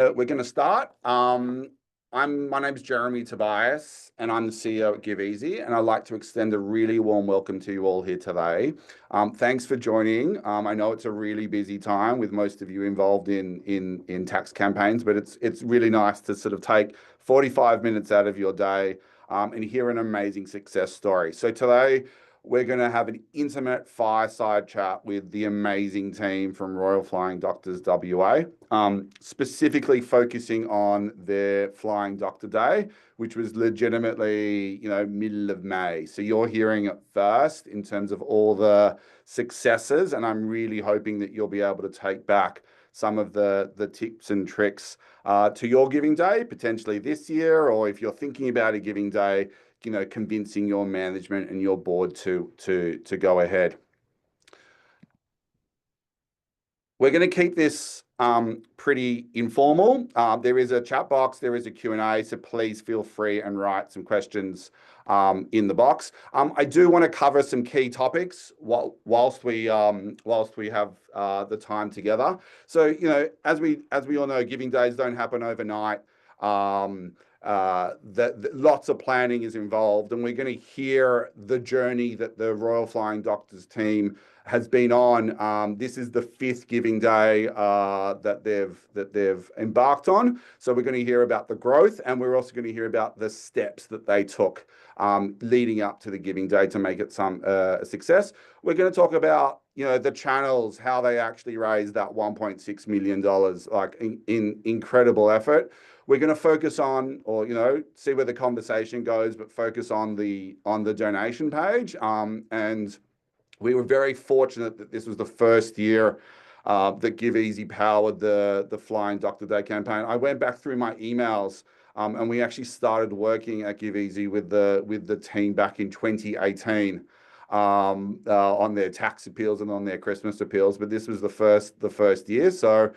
We're going to start. My name's Jeremy Tobias, and I'm the CEO at Give Easy, and I'd like to extend a really warm welcome to you all here today. Thanks for joining. I know it's a really busy time with most of you involved in tax campaigns, but it's really nice to sort of take 45 minutes out of your day and hear an amazing success story. So today, we're going to have an intimate fireside chat with the amazing team from Royal Flying Doctors WA, specifically focusing on their Flying Doctor Day, which was legitimately, middle of May. So you're hearing it first in terms of all the successes, and I'm really hoping that you'll be able to take back some of the tips and tricks to your giving day, potentially this year, or if you're thinking about a giving day, convincing your management and your board to go ahead. We're going to keep this pretty informal. There is a chat box, there is a Q&A, so please feel free and write some questions in the box. I do want to cover some key topics whilst we have the time together. So, as we all know, giving days don't happen overnight. Lots of planning is involved, and we're going to hear the journey that the Royal Flying Doctors team has been on. This is the 5th giving day that they've embarked on. So we're going to hear about the growth, and we're also going to hear about the steps that they took leading up to the giving day to make it a success. We're going to talk about the channels, how they actually raised that $1.6 million, like in incredible effort. We're going to focus on, or see where the conversation goes, but focus on the donation page. And we were very fortunate that this was the first year that Give Easy powered the Flying Doctor Day campaign. I went back through my emails, and we actually started working at Give Easy with the team back in 2018 on their tax appeals and on their Christmas appeals. But this was the first year, so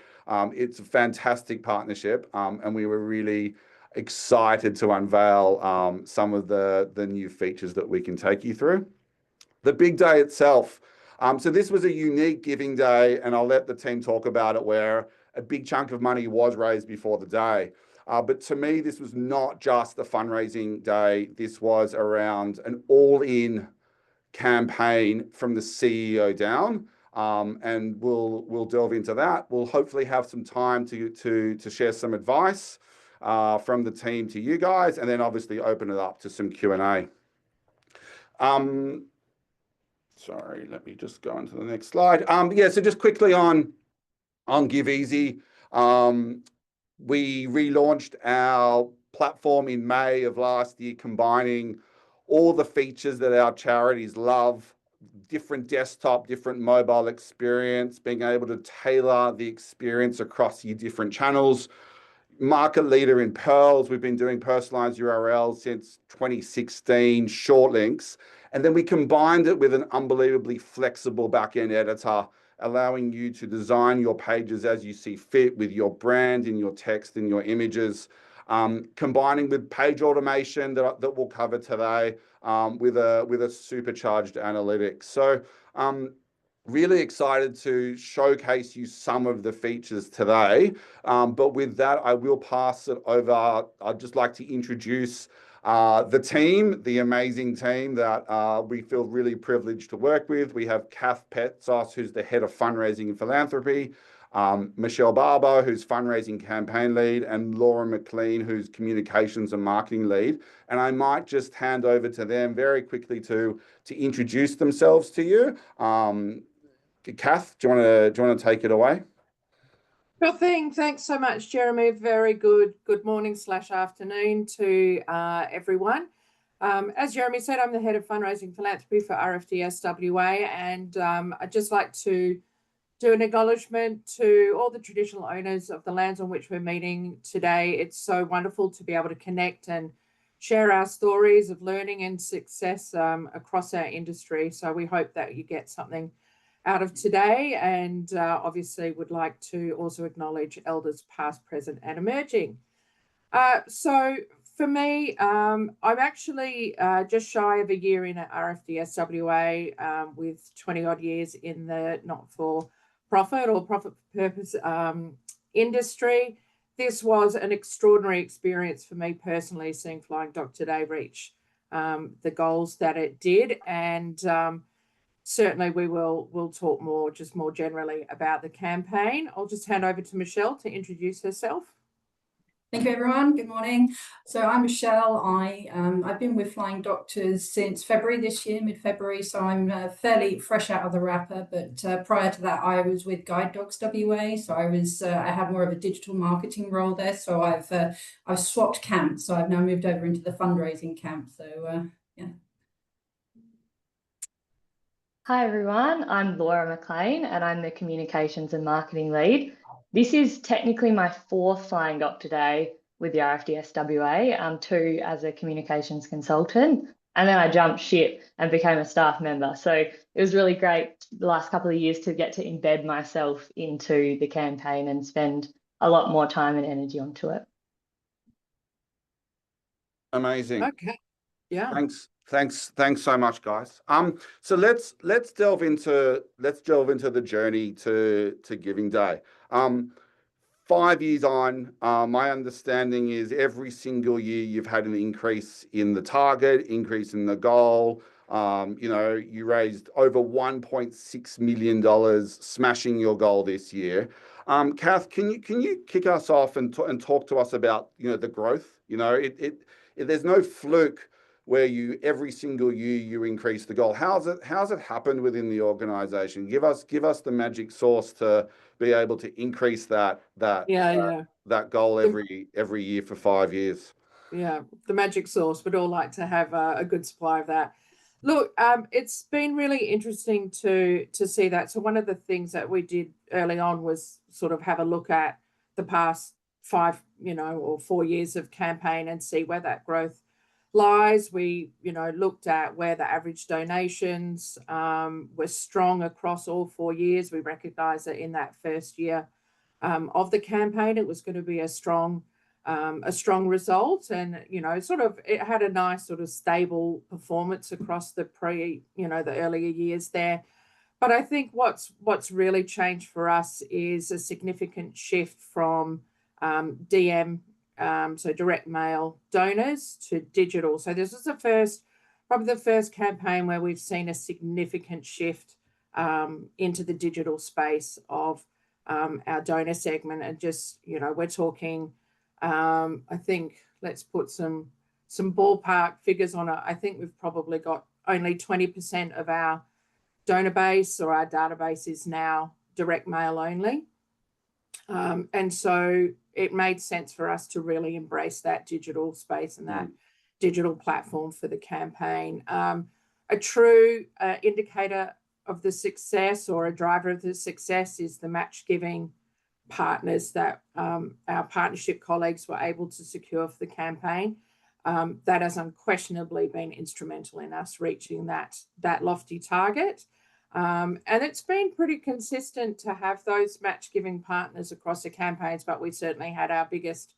it's a fantastic partnership, and we were really excited to unveil some of the new features that we can take you through. The big day itself. So this was a unique giving day, and I'll let the team talk about it, where a big chunk of money was raised before the day. But to me, this was not just a fundraising day. This was around an all-in campaign from the CEO down. And we'll delve into that. We'll hopefully have some time to share some advice from the team to you guys, and then obviously open it up to some Q&A. Sorry, let me just go on to the next slide. So just quickly on Give Easy. We relaunched our platform in May of last year, combining all the features that our charities love, different desktop, different mobile experience, being able to tailor the experience across your different channels. Market leader in Pearls. We've been doing personalized URLs since 2016, short links. And then we combined it with an unbelievably flexible back-end editor, allowing you to design your pages as you see fit with your brand and your text and your images, combining with page automation that we'll cover today, with a supercharged analytics. So really excited to showcase you some of the features today. But with that, I will pass it over. I'd just like to introduce the team, the amazing team that we feel really privileged to work with. We have Cath Petsos, who's the head of fundraising and philanthropy, Michelle Barber, who's fundraising campaign lead, and Laura McLean, who's communications and marketing lead. And I might just hand over to them very quickly to introduce themselves to you. Cath, do you want to take it away? Sure thing. Thanks so much, Jeremy. Very good morning/afternoon to everyone. As Jeremy said, I'm the head of fundraising philanthropy for RFDS WA, and I'd just like to do an acknowledgement to all the traditional owners of the lands on which we're meeting today. It's so wonderful to be able to connect and share our stories of learning and success across our industry. So we hope that you get something out of today, and obviously would like to also acknowledge elders past, present and emerging. So for me, I'm actually just shy of a year in at RFDS WA, with 20 odd years in the not-for-profit or profit purpose industry. this was an extraordinary experience for me personally, seeing Flying Dog today reach the goals that it did. And certainly we'll talk more generally about the campaign. I'll just hand over to Michelle to introduce herself. Thank you, everyone. Good morning. So I'm Michelle. I've been with Flying Doctors since February this year, mid-February. So I'm fairly fresh out of the wrapper. But prior to that, I was with Guide Dogs WA. So I had more of a digital marketing role there. So I've swapped camps. So I've now moved over into the fundraising camp. So yeah. Hi everyone, I'm Laura McLean and I'm the Communications and Marketing Lead. This is technically my fourth Flying Doctor Day with the RFDS WA, two as a communications consultant, and then I jumped ship and became a staff member. So it was really great the last couple of years to get to embed myself into the campaign and spend a lot more time and energy onto it. Amazing. Okay. Yeah. Thanks so much, guys. So let's delve into the journey to Giving Day. 5 years on, my understanding is every single year you've had an increase in the target, increase in the goal. You raised over $1.6 million, smashing your goal this year. Cath, can you kick us off and talk to us about the growth? There's no fluke where every single year you increase the goal. How's it happened within the organization? Give us the magic sauce to be able to increase that goal every year for 5 years. Yeah, the magic sauce. We'd all like to have a good supply of that. Look, it's been really interesting to see that. So one of the things that we did early on was sort of have a look at the past 5, or 4 years of campaign and see where that growth lies. We, looked at where the average donations were strong across all 4 years. We recognized that in that first year of the campaign, it was going to be a strong result, and it had a nice sort of stable performance across the the earlier years there. But I think what's really changed for us is a significant shift from DM, so direct mail donors, to digital. So this is probably the first campaign where we've seen a significant shift into the digital space of our donor segment. And just, we're talking, I think, let's put some ballpark figures on it. I think we've probably got only 20% of our donor base or our database is now direct mail only. And so it made sense for us to really embrace that digital space and that digital platform for the campaign. A true indicator of the success, or a driver of the success, is the match giving partners that our partnership colleagues were able to secure for the campaign. That has unquestionably been instrumental in us reaching that lofty target. And it's been pretty consistent to have those match giving partners across the campaigns, but we certainly had our biggest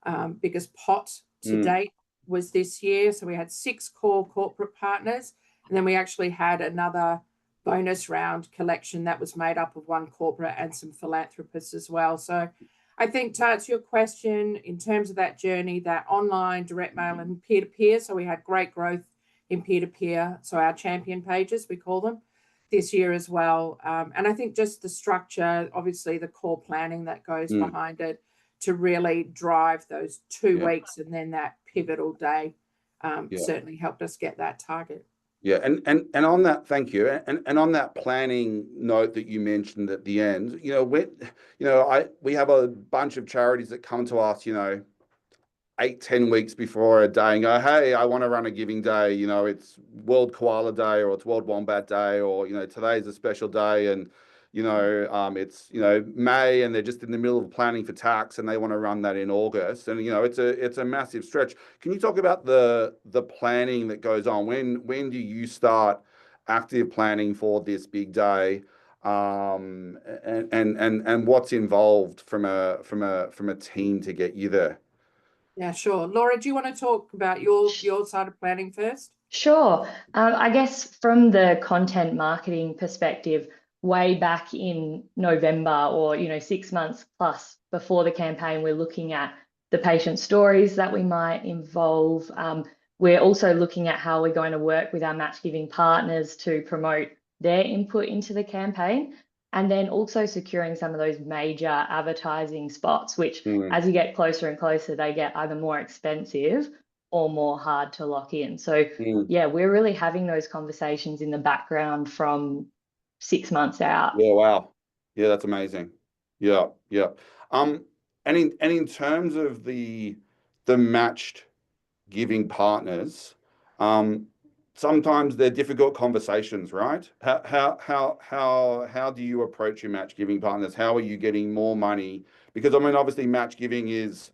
pot to date was this year. So we had 6 core corporate partners, and then we actually had another bonus round collection that was made up of 1 corporate and some philanthropists as well. So I think, to answer your question, in terms of that journey, that online, direct mail and peer-to-peer, so we had great growth in peer-to-peer, so our champion pages, we call them, this year as well. And I think just the structure, obviously the core planning that goes behind it to really drive those 2 weeks and then that pivotal day certainly helped us get that target. Yeah, and on that, thank you. And on that planning note that you mentioned at the end, we have a bunch of charities that come to us, 8-10 weeks before a day and go, hey, I want to run a Giving Day. It's World Koala Day, or it's World Wombat Day, or today's a special day, and it's May, and they're just in the middle of planning for tax, and they want to run that in August, and it's a massive stretch. Can you talk about the planning that goes on? When do you start active planning for this big day, and what's involved from a team to get you there? Yeah, sure. Laura, do you want to talk about your side of planning first? Sure. I guess from the content marketing perspective, way back in November, or 6 months plus before the campaign, we're looking at the patient stories that we might involve. We're also looking at how we're going to work with our match giving partners to promote their input into the campaign, and then also securing some of those major advertising spots, which as you get closer and closer, they get either more expensive or more hard to lock in. So yeah, we're really having those conversations in the background from 6 months out. Yeah, wow. Yeah, that's amazing. Yeah, yeah. And in terms of the matched giving partners, sometimes they're difficult conversations, right? How do you approach your match giving partners? How are you getting more money? Because I mean, obviously, match giving is,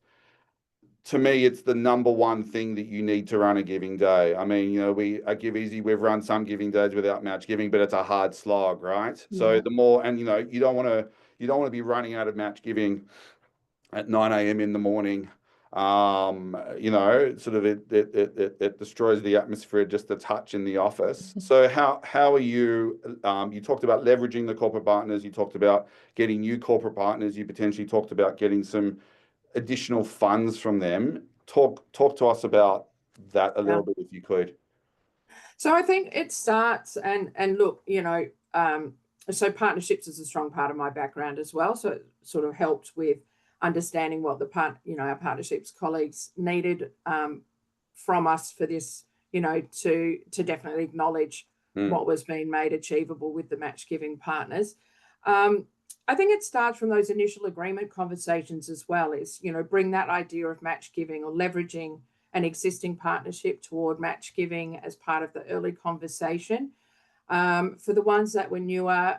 to me, it's the number one thing that you need to run a giving day. I mean, we at Give Easy, we've run some giving days without match giving, but it's a hard slog, right? Yeah. So the more, and you don't want to be running out of match giving at 9 a.m. in the morning. Sort of it destroys the atmosphere just a touch in the office. So how are you? You talked about leveraging the corporate partners. You talked about getting new corporate partners. You potentially talked about getting some additional funds from them. Talk to us about that a little bit, if you could. So I think it starts, and look, so partnerships is a strong part of my background as well. So it sort of helped with understanding what our partnerships colleagues needed from us for this, to definitely acknowledge what was being made achievable with the match giving partners. I think it starts from those initial agreement conversations as well, is, bring that idea of match giving or leveraging an existing partnership toward match giving as part of the early conversation. For the ones that were newer,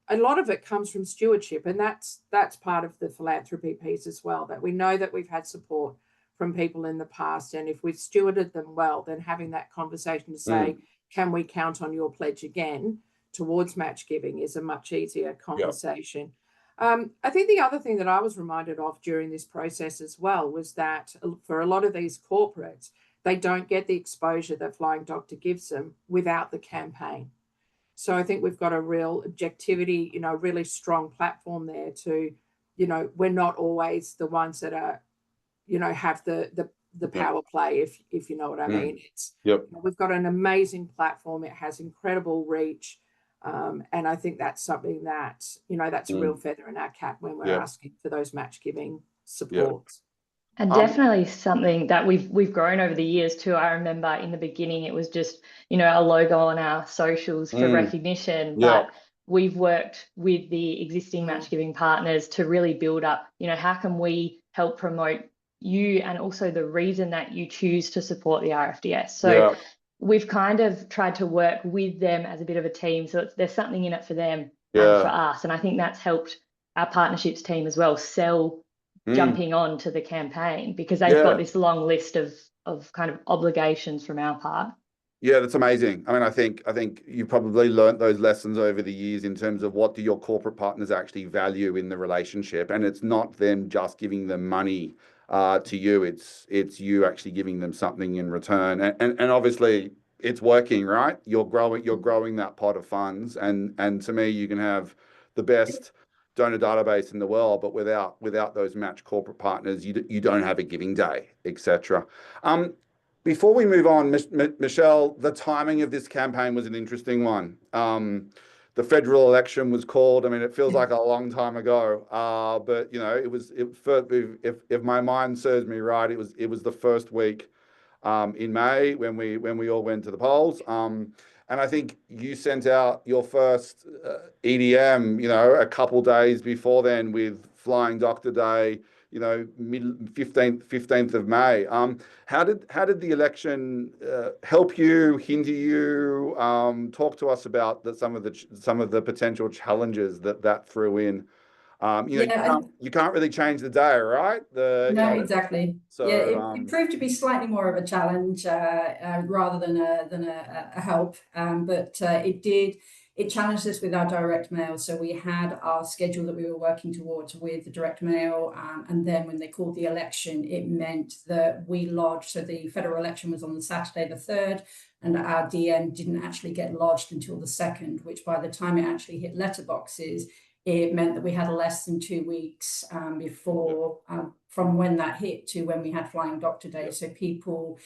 a lot of it comes from stewardship, and that's part of the philanthropy piece as well, that we know that we've had support from people in the past, and if we've stewarded them well, then having that conversation to say, can we count on your pledge again towards match giving, is a much easier conversation. I think the other thing that I was reminded of during this process as well was that for a lot of these corporates, they don't get the exposure that Flying Doctor gives them without the campaign. So I think we've got a real objectivity, really strong platform there to, we're not always the ones that are, have the power play, if you know what I mean. It's we've got an amazing platform. It has incredible reach. And I think that's something that, that's a real feather in our cap when we're asking for those match giving supports. And definitely something that we've grown over the years too. I remember in the beginning, it was just, a logo on our socials for recognition, but we've worked with the existing match giving partners to really build up, how can we help promote you and also the reason that you choose to support the RFDS. So we've kind of tried to work with them as a bit of a team. So there's something in it for them and for us. And I think that's helped our partnerships team as well sell jumping on to the campaign, because they've got this long list of kind of obligations from our part. Yeah, that's amazing. I mean, I think you probably learned those lessons over the years in terms of what do your corporate partners actually value in the relationship. And it's not them just giving them money to you. It's you actually giving them something in return. And obviously it's working, right? You're growing that pot of funds. And to me, you can have the best donor database in the world, but without those match corporate partners, you don't have a giving day, etc. Before we move on, Michelle, the timing of this campaign was an interesting one. The federal election was called. I mean, it feels like a long time ago, but if my mind serves me right, it was the first week in May when we all went to the polls. And I think you sent out your first EDM, a couple days before then with Flying Doctor Day, mid 15th of May. How did the election help you, hinder you? Talk to us about some of the potential challenges that threw in. You can't really change the day, right? Exactly. So it proved to be slightly more of a challenge rather than a help, but it it challenged us with our direct mail. So we had our schedule that we were working towards with the direct mail. And then when they called the election, it meant that we lodged. So the federal election was on the Saturday, the 3rd, and our DM didn't actually get lodged until the 2nd, which by the time it actually hit letterboxes, it meant that we had less than 2 weeks before from when that hit to when we had Flying Doctor Day. So people,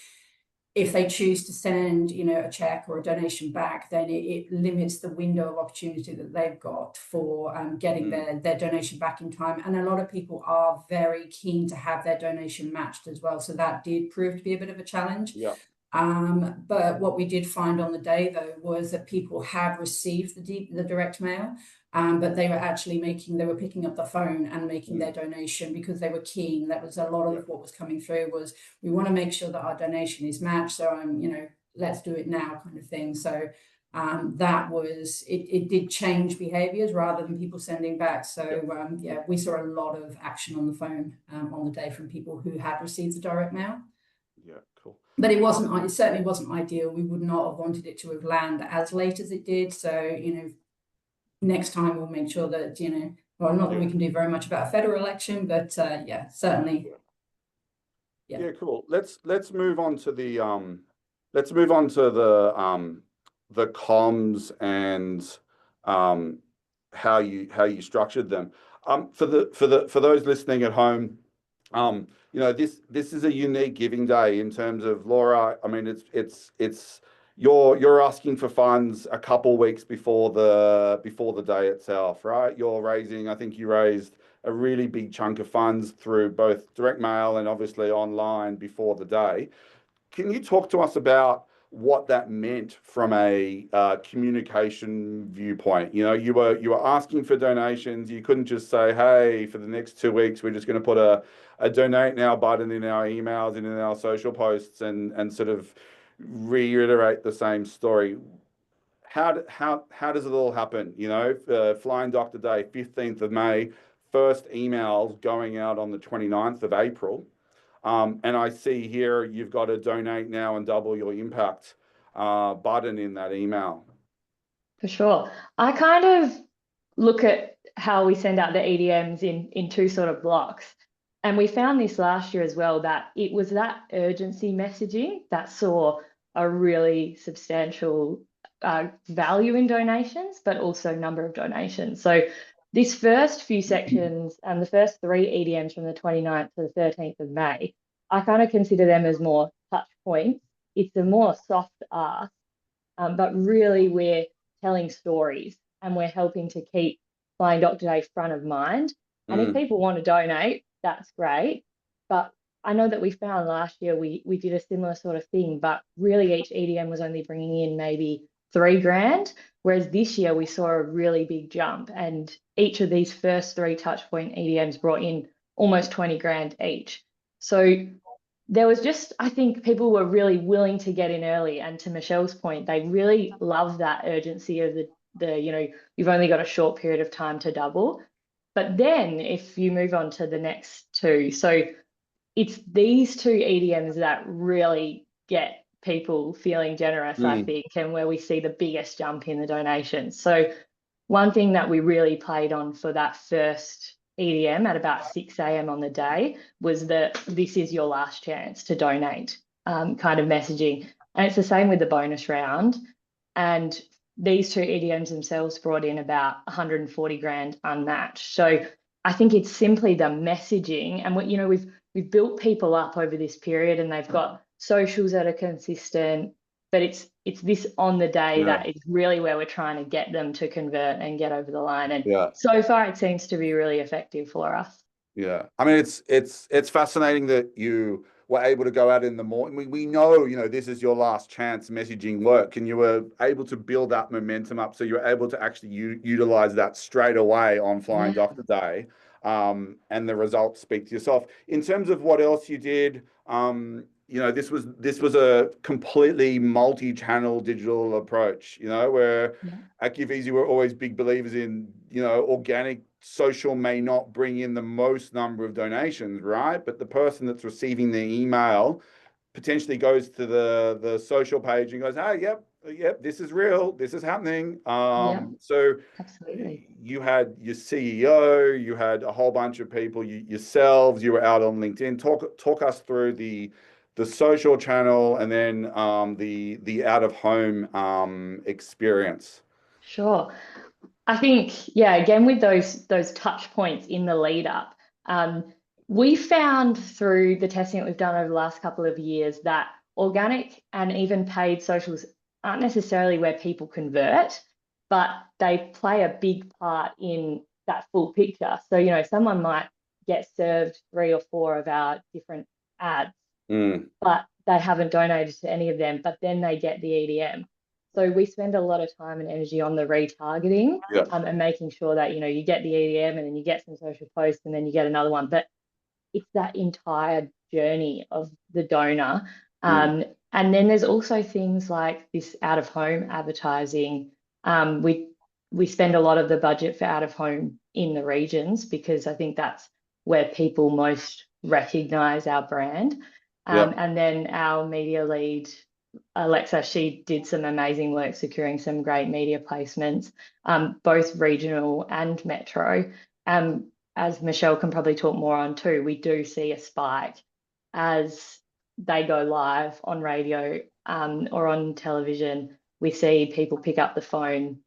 if they choose to send, a check or a donation back, then it limits the window of opportunity that they've got for getting their donation back in time. And a lot of people are very keen to have their donation matched as well. So that did prove to be a bit of a challenge. Yeah. But what we did find on the day, though, was that people had received the direct mail, but they were picking up the phone and making their donation because they were keen. That was a lot of what was coming through was, we want to make sure that our donation is matched. So let's do it now kind of thing. So that was, it did change behaviors rather than people sending back. So we saw a lot of action on the phone on the day from people who had received the direct mail. Yeah, cool. But it certainly wasn't ideal. We would not have wanted it to have landed as late as it did. So, next time we'll make sure that, well, not that we can do very much about a federal election, but certainly. Yeah, cool. Let's move on to the the comms and how you structured them. For those listening at home, this is a unique giving day in terms of, Laura. I mean, it's you're asking for funds a couple weeks before the day itself, right? I think you raised a really big chunk of funds through both direct mail and obviously online before the day. Can you talk to us about what that meant from a communication viewpoint? You were asking for donations. You couldn't just say, hey, for the next 2 weeks, we're just going to put a donate now button in our emails and in our social posts and sort of reiterate the same story. How does it all happen? Flying Doctor Day, 15th of May, first emails going out on the 29th of April. And I see here you've got a donate now and double your impact button in that email. For sure. I kind of look at how we send out the EDMs in two sort of blocks. And we found this last year as well, that it was that urgency messaging that saw a really substantial value in donations, but also number of donations. So this first few sections and the first 3 EDMs from the 29th to the 13th of May, I kind of consider them as more touch points. It's a more soft ask, but really we're telling stories and we're helping to keep Flying Doctor Day front of mind. And if people want to donate, that's great. But I know that we found last year we did a similar sort of thing, but really each EDM was only bringing in maybe $3,000, whereas this year we saw a really big jump, and each of these first 3 touchpoint EDMs brought in almost $20,000 each. So there was just, I think people were really willing to get in early, and to Michelle's point, they really love that urgency of the you've only got a short period of time to double. But then if you move on to the next 2, so it's these 2 EDMs that really get people feeling generous, I think, and where we see the biggest jump in the donations. So one thing that we really played on for that first EDM at about 6 a.m. on the day was that this is your last chance to donate kind of messaging. And it's the same with the bonus round. And these 2 EDMs themselves brought in about $140,000 unmatched. So I think it's simply the messaging, and we've built people up over this period, and they've got socials that are consistent, but it's this on the day that is really where we're trying to get them to convert and get over the line. And so far it seems to be really effective for us. Yeah, I mean, it's fascinating that you were able to go out in the morning. We know, this is your last chance messaging work, and you were able to build that momentum up. So you're able to actually utilize that straight away on Flying Doctor Day. And the results speak to yourself. In terms of what else you did, this was a completely multi-channel digital approach, where at Give Easy we're always big believers in, organic social may not bring in the most number of donations, right? But the person that's receiving the email potentially goes to the social page and goes, "Hey, yep, this is real. This is happening." So absolutely. you had your CEO, you had a whole bunch of people, yourselves, you were out on LinkedIn. Talk us through the social channel and then the out of home experience. Sure. I think, yeah, again, with those touch points in the lead up, we found through the testing that we've done over the last couple of years that organic and even paid socials aren't necessarily where people convert, but they play a big part in that full picture. So, you know, someone might get served 3 or 4 of our different ads, but they haven't donated to any of them, but then they get the EDM. So we spend a lot of time and energy on the retargeting and making sure that, you know, you get the EDM and then you get some social posts and then you get another one. But it's that entire journey of the donor. And then there's also things like this out of home advertising. We spend a lot of the budget for out of home in the regions because I think that's where people most recognize our brand. And then our media lead, Alexa, she did some amazing work securing some great media placements, both regional and metro. As Michelle can probably talk more on too, we do see a spike as they go live on radio or on television. We see people pick up the phone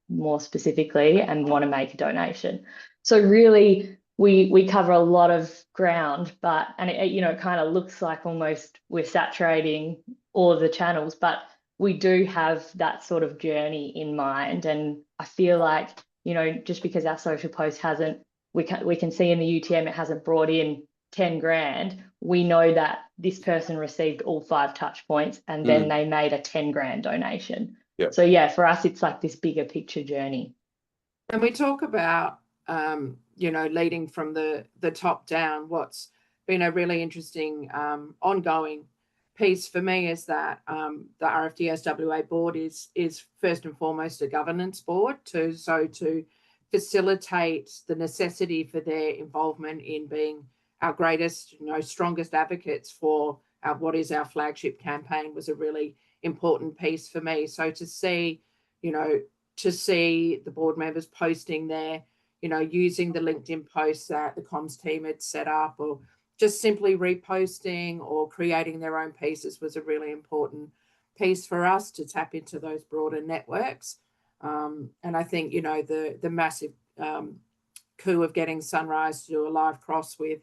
more specifically and want to make a donation. So really, we cover a lot of ground, but it kind of looks like almost we're saturating all of the channels, but we do have that sort of journey in mind. And I feel like, you know, just because our social post hasn't, we can see in the UTM it hasn't brought in 10 grand, we know that this person received all 5 touch points and then they made a 10 grand donation. So yeah, for us, it's like this bigger picture journey. And we talk about, you know, leading from the top down. What's been a really interesting ongoing piece for me is that the RFDS WA board is first and foremost a governance board to facilitate the necessity for their involvement in being our greatest, you know, strongest advocates for what is our flagship campaign was a really important piece for me. So to see the board members posting there, you know, using the LinkedIn posts that the comms team had set up, or just simply reposting or creating their own pieces was a really important piece for us to tap into those broader networks. And I think, you know, the massive coup of getting Sunrise to do a live cross with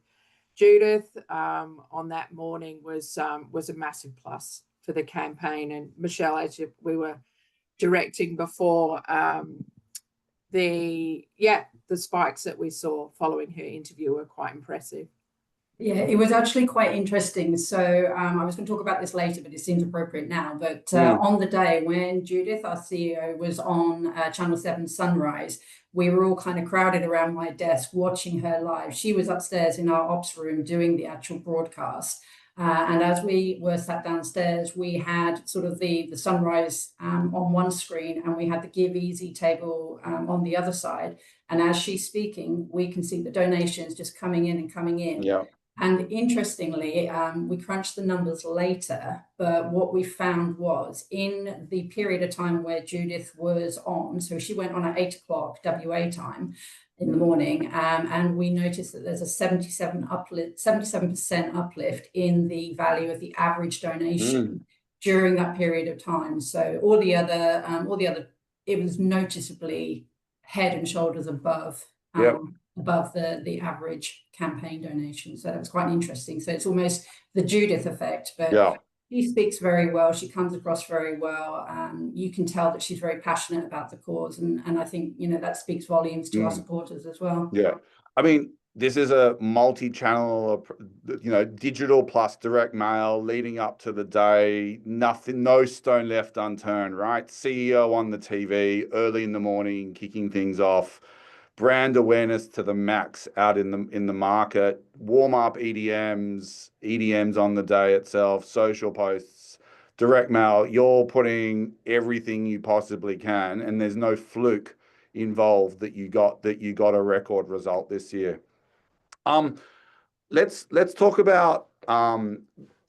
Judith on that morning was a massive plus for the campaign. And Michelle, as we were directing before, the spikes that we saw following her interview were quite impressive. Yeah, it was actually quite interesting. So I was going to talk about this later, but it seems appropriate now. But on the day when Judith, our CEO, was on Channel 7 Sunrise, we were all kind of crowded around my desk watching her live. She was upstairs in our ops room doing the actual broadcast. And as we were sat downstairs, we had sort of the Sunrise on one screen and we had the Give Easy table on the other side. And as she's speaking, we can see the donations just coming in and coming in. Yeah. And interestingly, we crunched the numbers later, but what we found was in the period of time where Judith was on, so she went on at 8 o'clock WA time in the morning, and we noticed that there's a 77% uplift in the value of the average donation during that period of time. So all the other, it was noticeably head and shoulders above. Above the average campaign donation. So that was quite interesting. So it's almost the Judith effect, but she speaks very well. She comes across very well. You can tell that she's very passionate about the cause. And I think, you know, that speaks volumes to our supporters as well. Yeah. I mean, this is a multi-channel, you know, digital plus direct mail leading up to the day. Nothing, no stone left unturned, right? CEO on the TV early in the morning, kicking things off. Brand awareness to the max out in the market, warm up EDMs on the day itself, social posts, direct mail. You're putting everything you possibly can, and there's no fluke involved that you got a record result this year. Let's talk about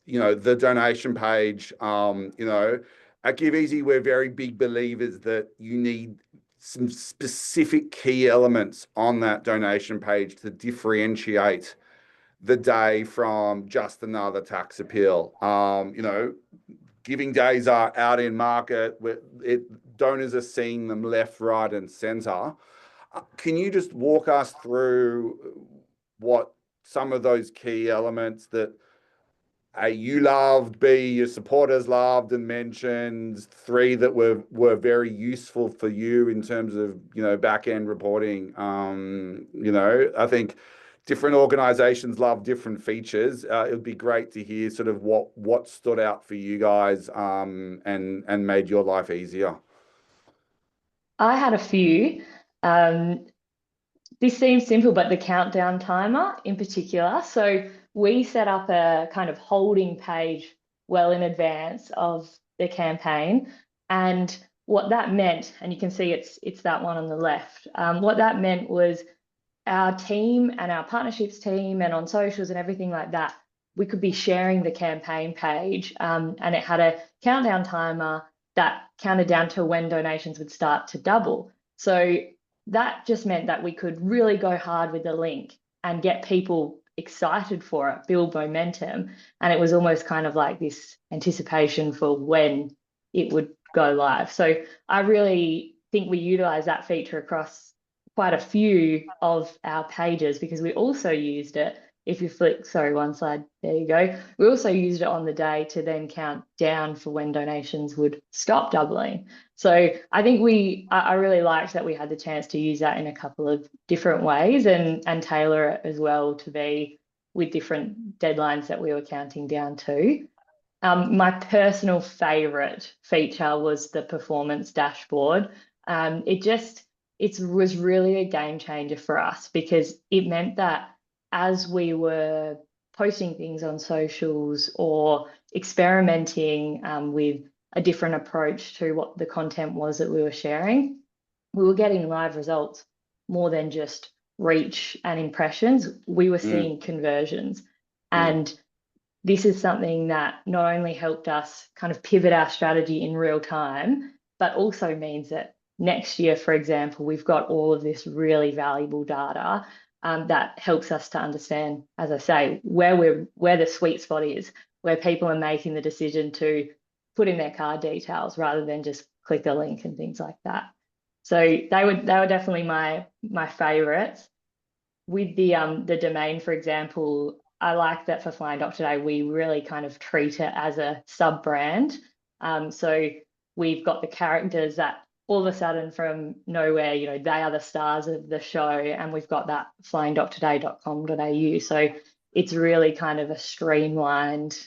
the donation page, at Give Easy, we're very big believers that you need some specific key elements on that donation page to differentiate the day from just another tax appeal. Giving days are out in market. Donors are seeing them left, right, and centre. Can you just walk us through what some of those key elements that A, you loved, B, your supporters loved and mentioned, 3 that were very useful for you in terms of, back-end reporting? I think different organizations love different features. It would be great to hear sort of what stood out for you guys and made your life easier. I had a few. This seems simple, but the countdown timer in particular. So we set up a kind of holding page well in advance of the campaign. And what that meant, and you can see it's that one on the left, what that meant was our team and our partnerships team and on socials and everything like that, we could be sharing the campaign page, and it had a countdown timer that counted down to when donations would start to double. So that just meant that we could really go hard with the link and get people excited for it, build momentum. And it was almost kind of like this anticipation for when it would go live. So I really think we utilize that feature across quite a few of our pages, because we also used it, if you flick, sorry, one slide, there you go. We also used it on the day to then count down for when donations would stop doubling. So I think I really liked that we had the chance to use that in a couple of different ways and tailor it as well to be with different deadlines that we were counting down to. My personal favorite feature was the performance dashboard. It was really a game changer for us, because it meant that as we were posting things on socials or experimenting with a different approach to what the content was that we were sharing, we were getting live results more than just reach and impressions. We were seeing conversions. And this is something that not only helped us kind of pivot our strategy in real time, but also means that next year, for example, we've got all of this really valuable data that helps us to understand, as I say, where the sweet spot is, where people are making the decision to put in their card details rather than just click a link and things like that. So they were definitely my favorites. With the domain, for example, I like that for Flying Doctor Day, we really kind of treat it as a sub-brand. So we've got the characters that all of a sudden from nowhere, they are the stars of the show, and we've got that flyingdoctorday.com.au. So it's really kind of a streamlined,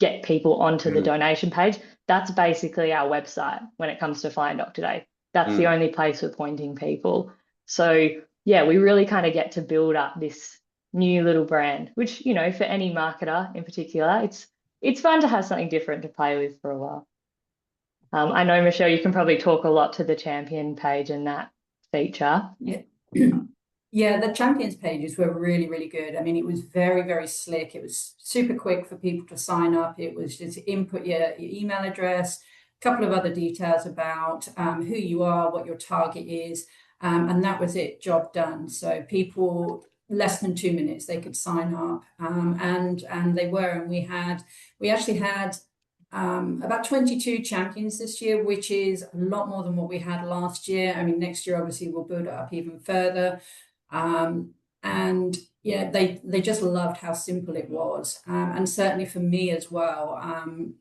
get people onto the donation page. That's basically our website when it comes to Flying Doctor Day. That's the only place we're pointing people. So yeah, we really kind of get to build up this new little brand, which, for any marketer in particular, it's fun to have something different to play with for a while. I know, Michelle, you can probably talk a lot to the champion page and that feature. Yeah, the champions pages were really, really good. I mean, it was very, very slick. It was super quick for people to sign up. It was just input your email address, a couple of other details about who you are, what your target is, and that was it, job done. So people, less than 2 minutes, they could sign up, and they were. And we actually had about 22 champions this year, which is a lot more than what we had last year. I mean, next year, obviously, we'll build it up even further. And yeah, they just loved how simple it was. And certainly for me as well,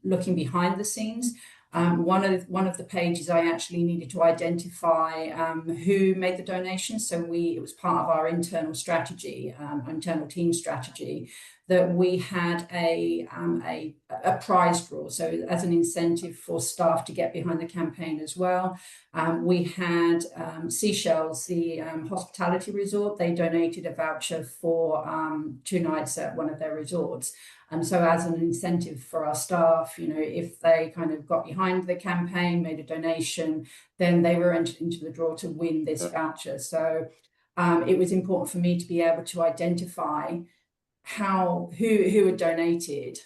looking behind the scenes, one of the pages I actually needed to identify who made the donation. So it was part of our internal strategy, internal team strategy, that we had a prize draw, so as an incentive for staff to get behind the campaign as well. We had Seashells, the hospitality resort. They donated a voucher for 2 nights at one of their resorts. And so as an incentive for our staff, if they kind of got behind the campaign, made a donation, then they were entered into the draw to win this voucher. So it was important for me to be able to identify who had donated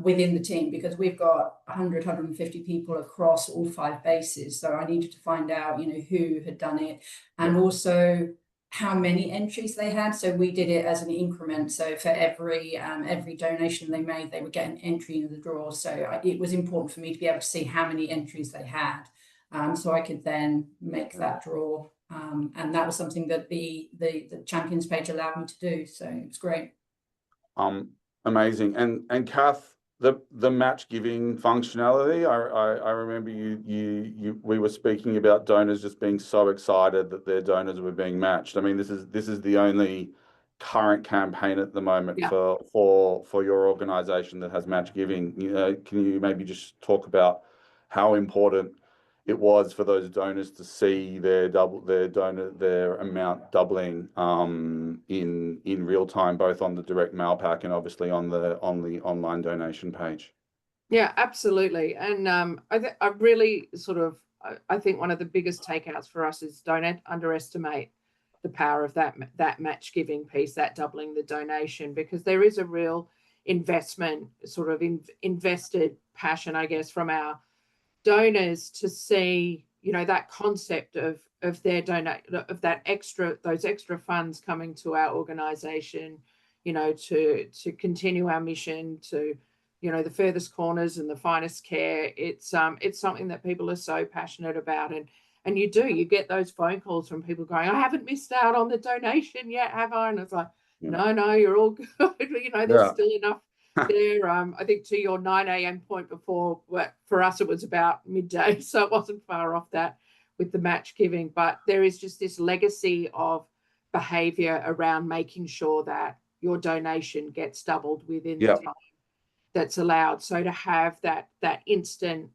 within the team, because we've got 150 people across all 5 bases. So I needed to find out, who had done it, and also how many entries they had. So we did it as an increment. So for every donation they made, they would get an entry in the draw. So it was important for me to be able to see how many entries they had, so I could then make that draw. And that was something that the champions page allowed me to do. So it was great. Amazing. And Cath, the match giving functionality, I remember we were speaking about donors just being so excited that their donors were being matched. I mean, this is the only current campaign at the moment for your organization that has match giving. Can you maybe just talk about how important it was for those donors to see their amount doubling in real time, both on the direct mail pack and obviously on the online donation page? Yeah, absolutely. And I really I think one of the biggest takeouts for us is don't underestimate the power of that match giving piece, that doubling the donation, because there is a real investment, invested passion, I guess, from our donors to see, that concept of their those extra funds coming to our organization, to continue our mission to, the furthest corners and the finest care. It's something that people are so passionate about, and you get those phone calls from people going, I haven't missed out on the donation yet, have I? And it's like, no, you're all good. There's still enough there. I think to your 9 a.m. point before, for us it was about midday, so it wasn't far off that with the match giving. But there is just this legacy of behavior around making sure that your donation gets doubled within the time that's allowed. So to have that instant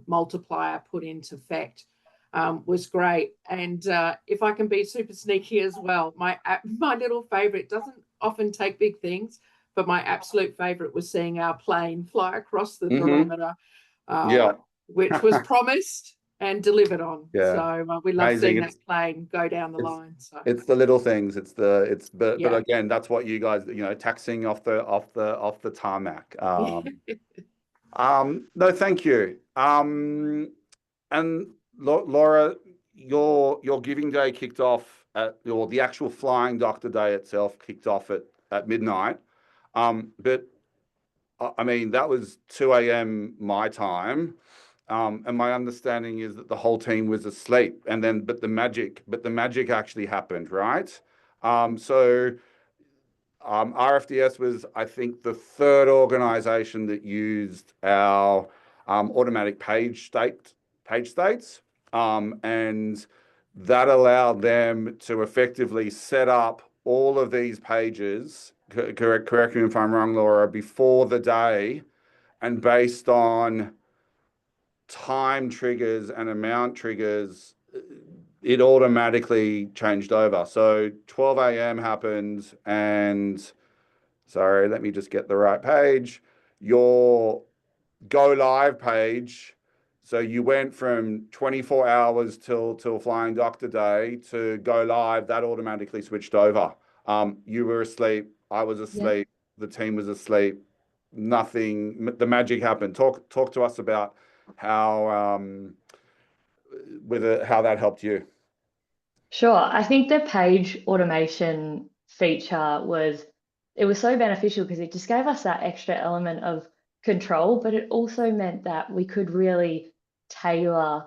multiplier put into effect was great. And if I can be super sneaky as well, my little favorite, doesn't often take big things, but my absolute favorite was seeing our plane fly across the barometer, which was promised and delivered on. So we love seeing that plane go down the line. So it's the little things. But again, that's what you guys, taxing off the tarmac. No, thank you. And Laura, your giving day kicked off or the actual Flying Doctor Day itself kicked off at midnight. But I mean, that was 2 a.m. my time. And my understanding is that the whole team was asleep, but the magic actually happened, right? So RFDS was, I think, the 3rd organization that used our automatic page states, and that allowed them to effectively set up all of these pages. Correct me if I'm wrong, Laura, before the day, and based on time triggers and amount triggers, it automatically changed over. So 12 a.m. happened, and sorry, let me just get the right page. Your go live page. So you went from 24 hours till Flying Doctor Day to go live. That automatically switched over. You were asleep. I was asleep. The team was asleep. Nothing. The magic happened. Talk to us about how how that helped you. Sure. I think the page automation feature was so beneficial because it just gave us that extra element of control, but it also meant that we could really tailor,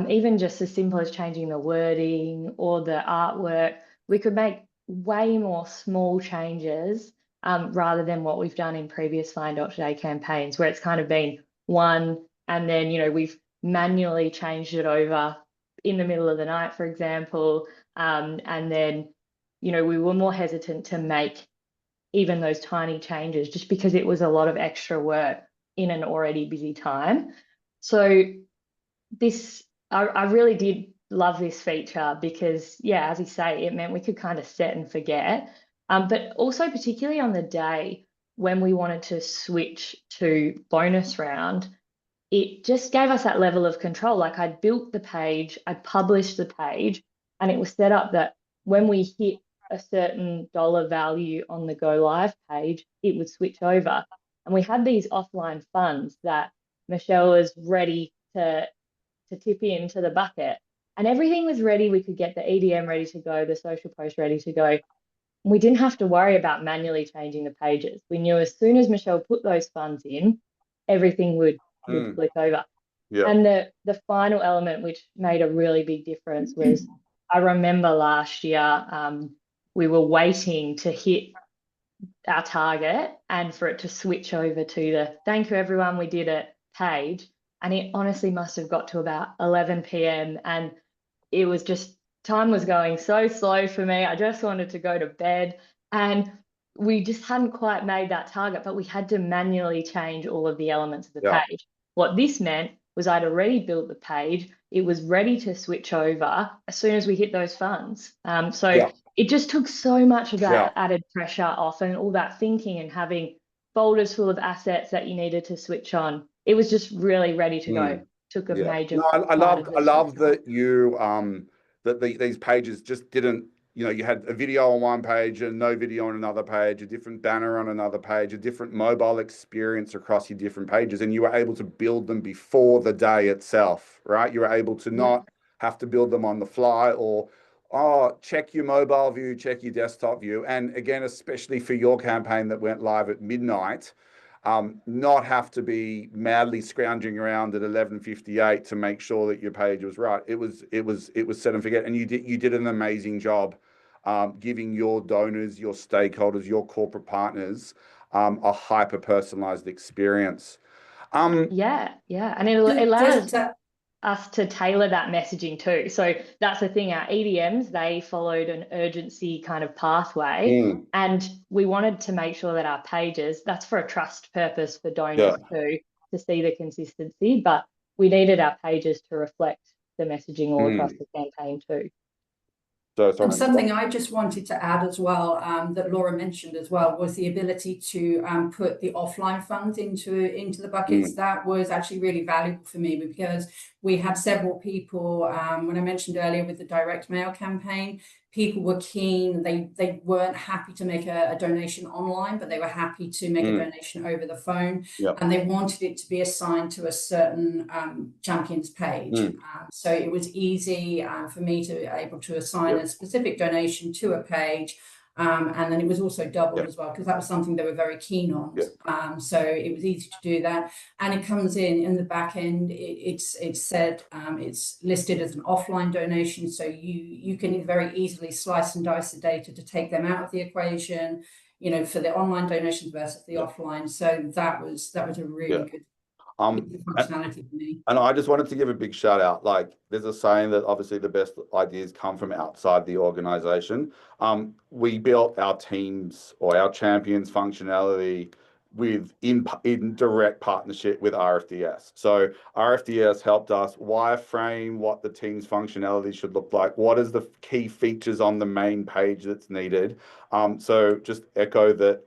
even just as simple as changing the wording or the artwork. We could make way more small changes rather than what we've done in previous Flying Doctor Day campaigns, where it's kind of been one, and then we've manually changed it over in the middle of the night, for example, and then we were more hesitant to make even those tiny changes just because it was a lot of extra work in an already busy time. So I really did love this feature because, as you say, it meant we could kind of set and forget, but also particularly on the day when we wanted to switch to bonus round, it just gave us that level of control. Like, I'd built the page, I'd published the page, and it was set up that when we hit a certain dollar value on the go live page, it would switch over. And we had these offline funds that Michelle was ready to tip into the bucket. And everything was ready. We could get the EDM ready to go, the social post ready to go. We didn't have to worry about manually changing the pages. We knew as soon as Michelle put those funds in, everything would flick over. Yeah. And the final element, which made a really big difference, was I remember last year we were waiting to hit our target and for it to switch over to the thank you everyone, we did it page. And it honestly must have got to about 11 p.m. and it was just, time was going so slow for me. I just wanted to go to bed and we just hadn't quite made that target, but we had to manually change all of the elements of the page. What this meant was I'd already built the page. It was ready to switch over as soon as we hit those funds. It just took so much of that added pressure off and all that thinking and having folders full of assets that you needed to switch on. It was just really ready to go. Took a major. No, I love that you these pages just didn't, you know, you had a video on one page and no video on another page, a different banner on another page, a different mobile experience across your different pages, and you were able to build them before the day itself, right? You were able to not have to build them on the fly or, oh, check your mobile view, check your desktop view. And again, especially for your campaign that went live at midnight, not have to be madly scrounging around at 11:58 to make sure that your page was right. It was set and forget, and you did an amazing job giving your donors, your stakeholders, your corporate partners a hyper personalized experience. And it allows us to tailor that messaging too. So that's the thing, our EDMs, they followed an urgency kind of pathway and we wanted to make sure that our pages, that's for a trust purpose for donors too, to see the consistency, but we needed our pages to reflect the messaging all across the campaign too. And something I just wanted to add as well, that Laura mentioned as well, was the ability to put the offline funds into the buckets. That was actually really valuable for me because we had several people, when I mentioned earlier with the direct mail campaign, people were keen, they weren't happy to make a donation online, but they were happy to make a donation over the phone. And they wanted it to be assigned to a certain champions page. So it was easy for me to be able to assign a specific donation to a page. And then it was also doubled as well, because that was something they were very keen on. So it was easy to do that. And it comes in the back end, it's said, it's listed as an offline donation. So you can very easily slice and dice the data to take them out of the equation, you know, for the online donations versus the offline. So that was a really good functionality for me. And I just wanted to give a big shout out. Like, there's a saying that obviously the best ideas come from outside the organization. We built our teams or our champions functionality in direct partnership with RFDS. So RFDS helped us wireframe what the team's functionality should look like. What is the key features on the main page that's needed? So just echo that,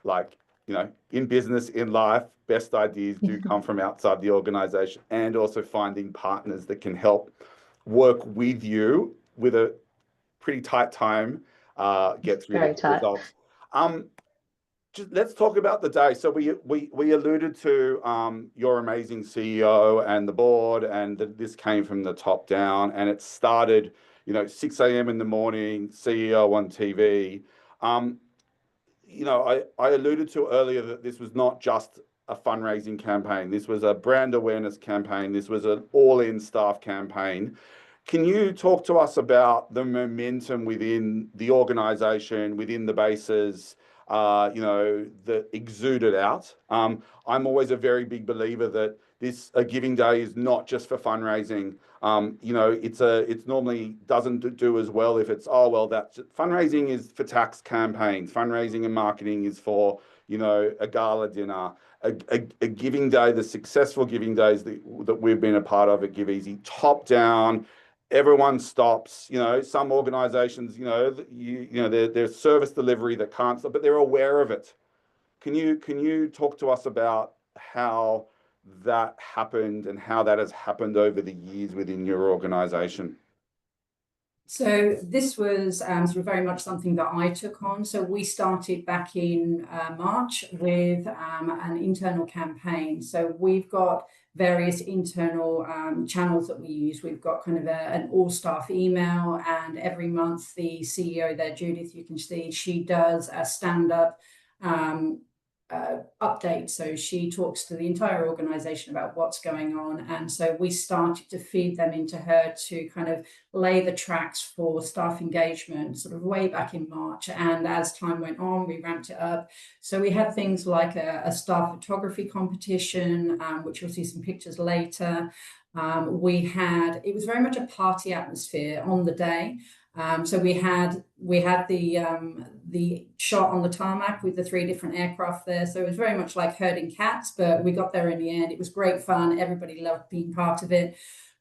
like, you know, in business, in life, best ideas do come from outside the organization, and also finding partners that can help work with you with a pretty tight time, gets really good results. Let's talk about the day. So we alluded to your amazing CEO and the board, and that this came from the top down, and it started, you know, 6 a.m. in the morning, CEO on TV. You know, I alluded to earlier that this was not just a fundraising campaign. This was a brand awareness campaign. This was an all-in staff campaign. Can you talk to us about the momentum within the organization, within the bases, you know, that exuded out? I'm always a very big believer that a giving day is not just for fundraising. You know, it's normally doesn't do as well if it's, oh, well, that's fundraising is for tax campaigns. Fundraising and marketing is for, you know, a gala dinner. A giving day, the successful giving days that we've been a part of at Give Easy, top down, everyone stops. You know, some organizations, you know, there's service delivery that can't stop, but they're aware of it. Can you talk to us about how that happened and how that has happened over the years within your organization? So this was sort of very much something that I took on. So we started back in March with an internal campaign. So we've got various internal channels that we use. We've got kind of an all-staff email, and every month the CEO there, Judith, you can see, she does a stand-up update. So she talks to the entire organization about what's going on. And so we started to feed them into her to kind of lay the tracks for staff engagement sort of way back in March. And as time went on, we ramped it up. So we had things like a staff photography competition, which you'll see some pictures later. It was very much a party atmosphere on the day. So we had the shot on the tarmac with the 3 different aircraft there. So it was very much like herding cats, but we got there in the end. It was great fun. Everybody loved being part of it.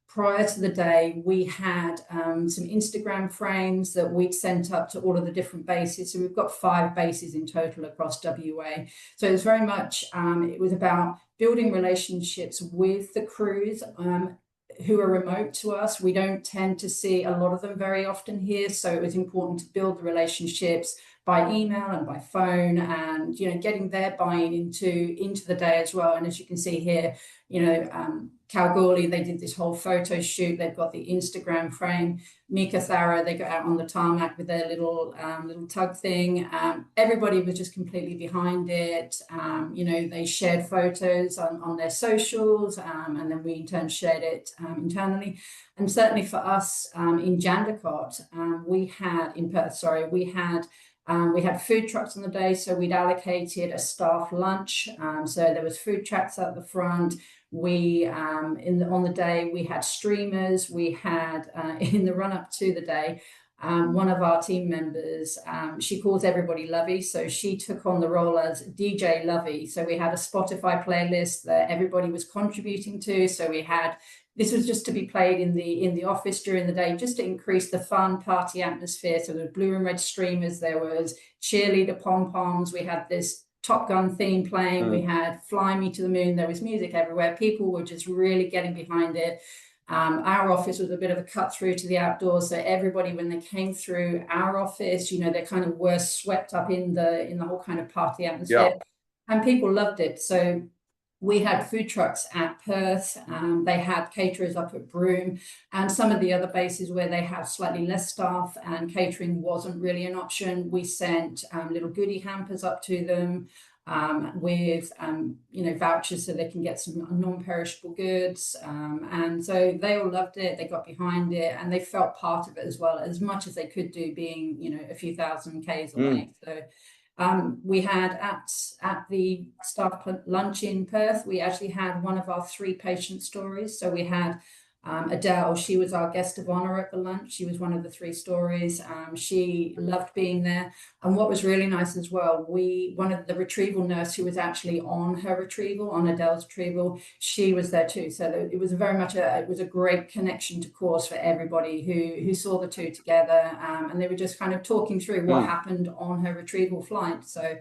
Prior to the day, we had some Instagram frames that we'd sent up to all of the different bases. So we've got 5 bases in total across WA. So it was very much, it was about building relationships with the crews who are remote to us. We don't tend to see a lot of them very often here. So it was important to build the relationships by email and by phone, and, you know, getting their buy-in into the day as well. And as you can see here, you know, Kalgoorlie, they did this whole photo shoot. They've got the Instagram frame. Mika Thara, they got out on the tarmac with their little tug thing. Everybody was just completely behind it. You know, they shared photos on their socials, and then we in turn shared it internally. And certainly for us in Jandakot, we had food trucks on the day, so we'd allocated a staff lunch. So there was food trucks at the front. We on the day we had streamers. We had in the run up to the day, one of our team members, she calls everybody Lovey, so she took on the role as DJ Lovey. So we had a Spotify playlist that everybody was contributing to. So this was just to be played in the office during the day, just to increase the fun party atmosphere. So there were blue and red streamers, there was cheerleader pom-poms, we had this Top Gun theme playing, we had Fly Me to the Moon, there was music everywhere. People were just really getting behind it. Our office was a bit of a cut through to the outdoors, so everybody, when they came through our office, you know, they kind of were swept up in the whole kind of party atmosphere, and people loved it. So we had food trucks at Perth, they had caterers up at Broome, and some of the other bases where they have slightly less staff and catering wasn't really an option. We sent little goodie hampers up to them with you know, vouchers so they can get some non-perishable goods, and so they all loved it. They got behind it and they felt part of it as well, as much as they could do, being, you know, a few thousand k's away. So we had at the staff lunch in Perth, we actually had one of our 3 patient stories. So we had Adele, she was our guest of honor at the lunch. She was one of the 3 stories. She loved being there. And what was really nice as well, one of the retrieval nurse who was actually on her retrieval, on Adele's retrieval, she was there too. So it was very much it was a great connection to course for everybody who saw the 2 together. And they were just kind of talking through what happened on her retrieval flight. So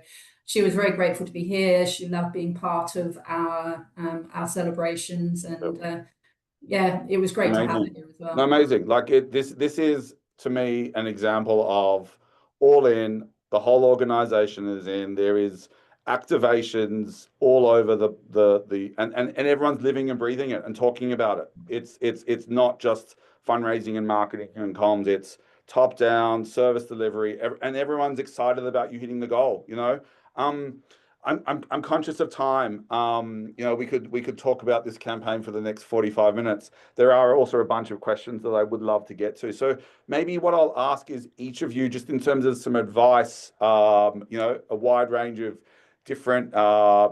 she was very grateful to be here. She loved being part of our celebrations, and yeah, it was great to have it here as well. Amazing. Like this is to me an example of all in, the whole organization is in. There is activations all over and everyone's living and breathing it and talking about it. It's not just fundraising and marketing and comms. It's top down service delivery, and everyone's excited about you hitting the goal. You know, I'm conscious of time. You know, we could talk about this campaign for the next 45 minutes. There are also a bunch of questions that I would love to get to. So maybe what I'll ask is each of you, just in terms of some advice, you know, a wide range of different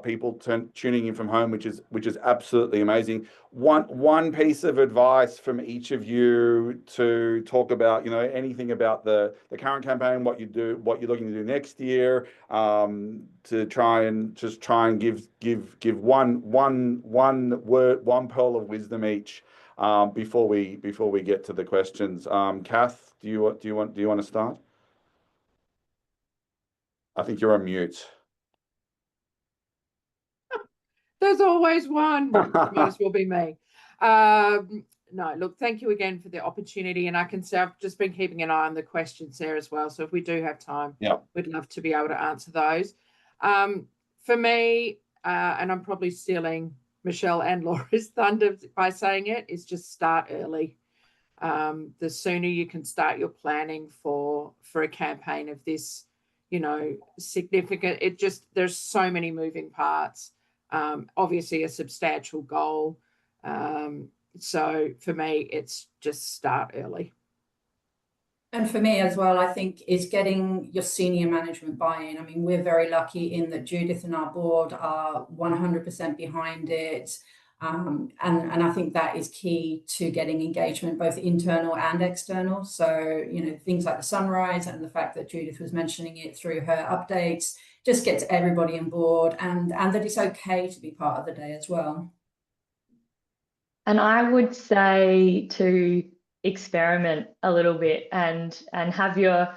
people tuning in from home, which is absolutely amazing. One piece of advice from each of you to talk about, you know, anything about the current campaign, what you're looking to do next year, to try and give one word, one pearl of wisdom each, before we get to the questions. Cath, do you want to start? I think you're on mute. There's always one. Might as well be me. no, look, thank you again for the opportunity. And I can say I've just been keeping an eye on the questions there as well. So if we do have time, we'd love to be able to answer those. For me, and I'm probably stealing Michelle and Laura's thunder by saying it, is just start early. The sooner you can start your planning for a campaign of this, significant, there's so many moving parts, obviously a substantial goal. So for me, it's just start early. And for me as well, I think is getting your senior management buy-in. I mean, we're very lucky in that Judith and our board are 100% behind it. And I think that is key to getting engagement, both internal and external. So, things like the sunrise and the fact that Judith was mentioning it through her updates just gets everybody on board, and that it's okay to be part of the day as well. And I would say to experiment a little bit and have your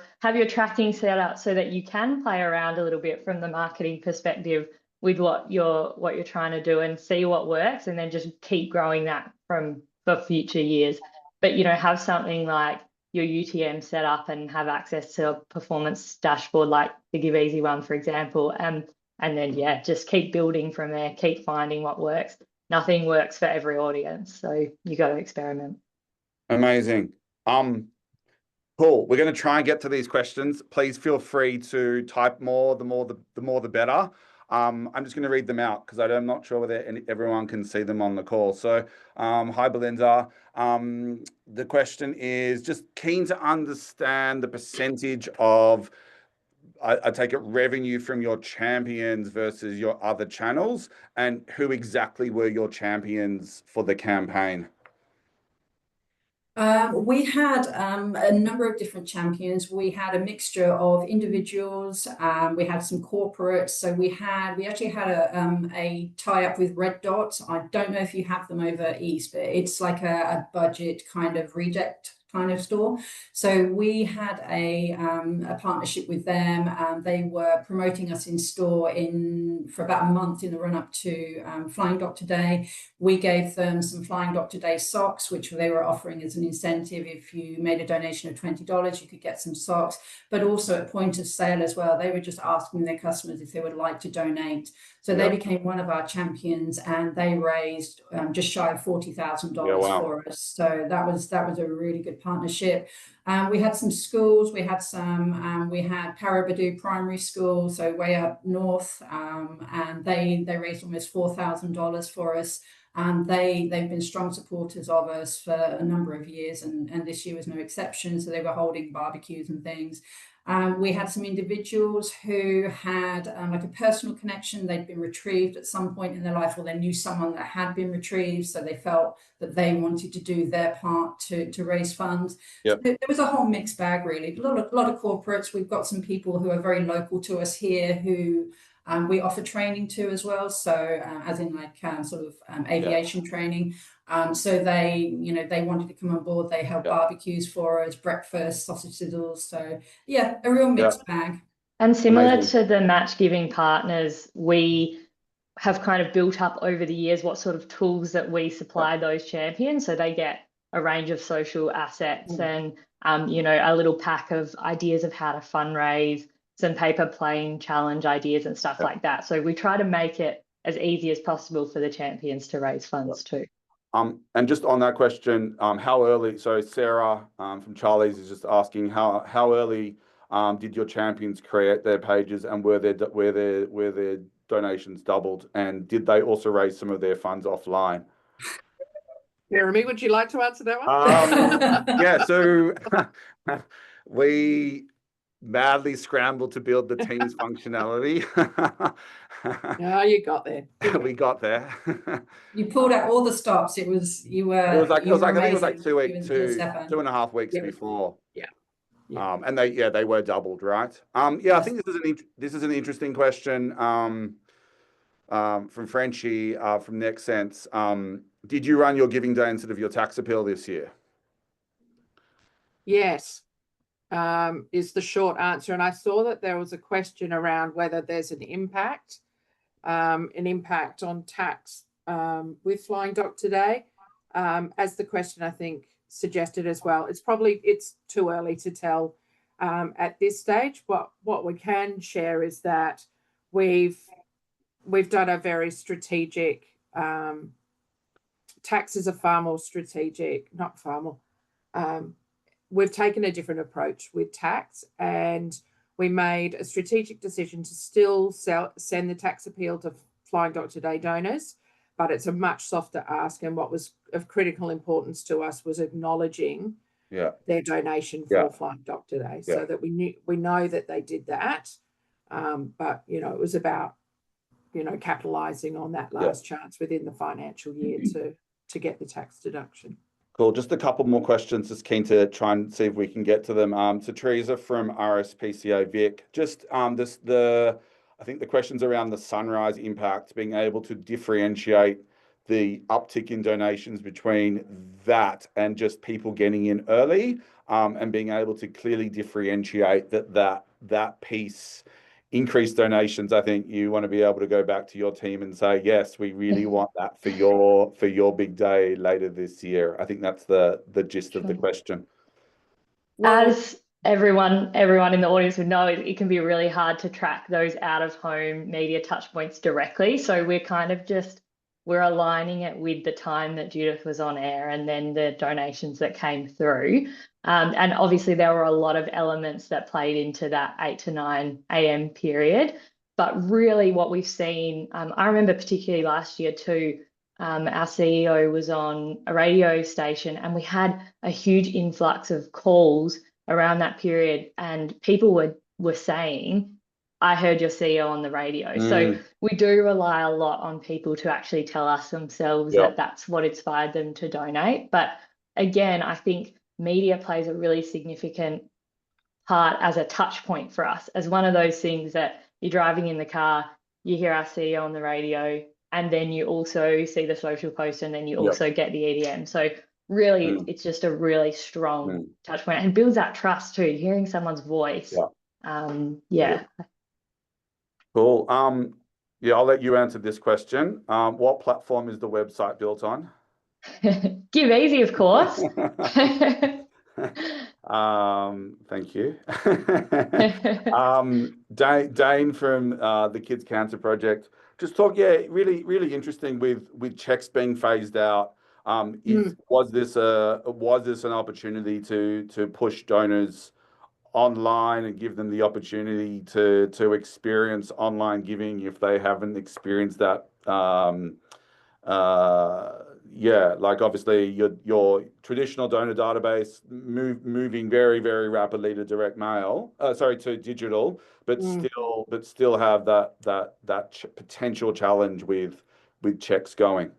tracking set up so that you can play around a little bit from the marketing perspective with what you're trying to do and see what works, and then just keep growing that for future years. But have something like your UTM set up and have access to a performance dashboard like the Give Easy one, for example, and then just keep building from there, keep finding what works. Nothing works for every audience, so you got to experiment. Amazing. Cool. We're going to try and get to these questions. Please feel free to type more. The more the better. I'm just going to read them out because I'm not sure whether everyone can see them on the call. So, hi, Belinda. The question is just keen to understand the percentage of, I take it, revenue from your champions versus your other channels, and who exactly were your champions for the campaign? We had a number of different champions. We had a mixture of individuals. We had some corporates. So we actually had a tie-up with Red Dot. I don't know if you have them over East, but it's like a budget kind of reject kind of store. So we had a partnership with them. They were promoting us in store for about a month in the run up to Flying Doctor Day. We gave them some Flying Doctor Day socks, which they were offering as an incentive. If you made a donation of $20, you could get some socks, but also at point of sale as well. They were just asking their customers if they would like to donate. So they became one of our champions, and they raised just shy of $40,000 for us. So that was a really good partnership. We had some schools. We had Parabadoo Primary School, so way up north, and they raised almost $4,000 for us. And they've been strong supporters of us for a number of years, and this year was no exception. So they were holding barbecues and things. We had some individuals who had like a personal connection. They'd been retrieved at some point in their life, or they knew someone that had been retrieved, so they felt that they wanted to do their part to raise funds. So there was a whole mixed bag, really. A lot of corporates. We've got some people who are very local to us here who we offer training to as well. So as in like aviation training. So they wanted to come on board. They held barbecues for us, breakfast, sausage sizzles. So a real mixed bag. And similar to the match giving partners, we have kind of built up over the years what sort of tools that we supply those champions. So they get a range of social assets and, a little pack of ideas of how to fundraise, some paper plane challenge ideas and stuff like that. So we try to make it as easy as possible for the champions to raise funds too. And just on that question, how early? So Sarah from Charlie's is just asking how early did your champions create their pages, and were their donations doubled, and did they also raise some of their funds offline? Jeremy, would you like to answer that one? So we madly scrambled to build the Teams functionality. Yeah, you got there. We got there. You pulled out all the stops. I think it was like 2.5 weeks before. Yeah. And they were doubled, right? Yes. I think this is an interesting question from Frenchie from Next Sense. Did you run your giving day instead of your tax appeal this year? Yes. Is the short answer. And I saw that there was a question around whether there's an impact on tax with Flying Doctor Day. as the question I think suggested as well, it's too early to tell at this stage. What we can share is that we've done a very strategic, taxes are far more strategic, not far more. We've taken a different approach with tax, and we made a strategic decision to still send the tax appeal to Flying Doctor Day donors, but it's a much softer ask. And what was of critical importance to us was acknowledging their donation for Flying Doctor Day, so that we know that they did that. But it was about capitalising on that last chance within the financial year to get the tax deduction. Cool. Just a couple more questions. Just keen to try and see if we can get to them. So Teresa from RSPCA Vic, just I think the questions around the sunrise impact, being able to differentiate the uptick in donations between that and just people getting in early, and being able to clearly differentiate that piece. Increased donations, I think you want to be able to go back to your team and say, yes, we really want that for your big day later this year. I think that's the gist of the question. As everyone in the audience would know, it can be really hard to track those out-of-home media touch points directly. So we're aligning it with the time that Judith was on air and then the donations that came through. And obviously there were a lot of elements that played into that 8 to 9 a.m. period. But really what we've seen, I remember particularly last year too, our CEO was on a radio station and we had a huge influx of calls around that period, and people were saying, I heard your CEO on the radio. So we do rely a lot on people to actually tell us themselves that that's what inspired them to donate. But again, I think media plays a really significant part as a touch point for us, as one of those things that you're driving in the car, you hear our CEO on the radio, and then you also see the social post, and then you also get the EDM. So really, it's just a really strong touch point, and builds that trust too, hearing someone's voice. Cool. I'll let you answer this question. What platform is the website built on? Give Easy, of course. Thank you. Dane from the Kids Cancer Project. Just talk, really, really interesting with checks being phased out. Was this an opportunity to push donors online and give them the opportunity to experience online giving if they haven't experienced that? Like obviously your traditional donor database moving very, very rapidly to direct mail, to digital, but still have that potential challenge with checks going.